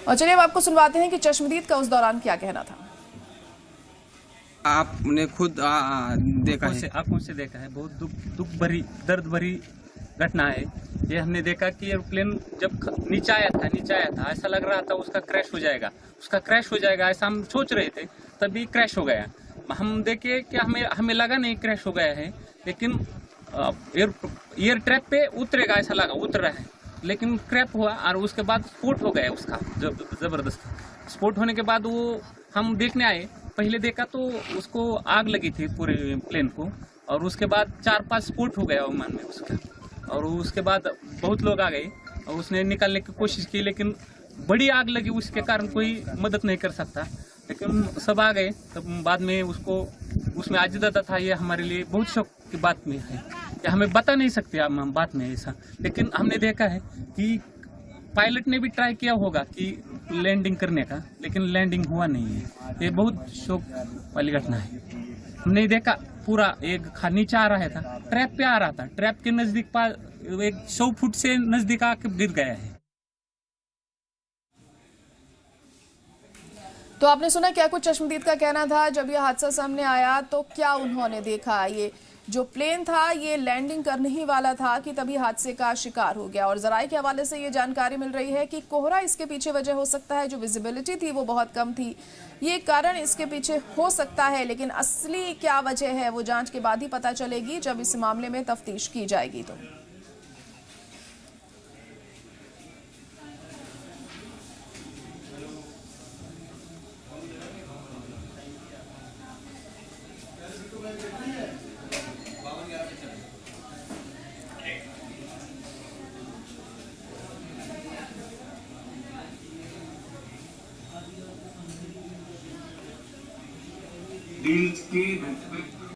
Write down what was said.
और चलिए अब आपको सुनवाते हैं कि चश्मदीद का उस दौरान क्या कहना था। आपने खुद देखा है? आंखों से देखा है। बहुत दुख भरी, दर्द भरी घटना है ये। हमने देखा कि एरोप्लेन जब नीचे आया था ऐसा लग रहा था उसका क्रैश हो जाएगा ऐसा हम सोच रहे थे, तभी क्रैश हो गया। हम देखे कि हमें लगा नहीं क्रैश हो गया है, लेकिन एयर ट्रैप पे उतरेगा ऐसा लगा, उतर रहा है, लेकिन क्रैप हुआ और उसके बाद स्फोट हो गया उसका जबरदस्त। स्फोट होने के बाद वो हम देखने आए, पहले देखा तो उसको आग लगी थी पूरे प्लेन को, और उसके बाद 4-5 स्फोट हो गया विमान में उसका। और उसके बाद बहुत लोग आ गए और उसने निकालने की कोशिश की, लेकिन बड़ी आग लगी, उसके कारण कोई मदद नहीं कर सकता। लेकिन सब आ गए, तब बाद में उसको उसमें आज दादा था। ये हमारे लिए बहुत शौक की बात में है, या हमें बता नहीं सकते हम बात में ऐसा। लेकिन हमने देखा है कि पायलट ने भी ट्राई किया होगा कि लैंडिंग करने का, लेकिन लैंडिंग हुआ नहीं है। ये बहुत शौक वाली घटना है। हमने देखा पूरा एक नीचे आ रहा था, ट्रैप पे आ रहा था, ट्रैप के नजदीक 100 फुट से नजदीक आके गिर गया है। तो आपने सुना क्या कुछ चश्मदीद का कहना था जब ये हादसा सामने आया, तो क्या उन्होंने देखा। ये जो प्लेन था ये लैंडिंग करने ही वाला था कि तभी हादसे का शिकार हो गया। और जराये के हवाले से ये जानकारी मिल रही है कि कोहरा इसके पीछे वजह हो सकता है। जो विजिबिलिटी थी वो बहुत कम थी, ये कारण इसके पीछे हो सकता है। लेकिन असली क्या वजह है वो जांच के बाद ही पता चलेगी, जब इस मामले में तफ्तीश की जाएगी। तो डील्स के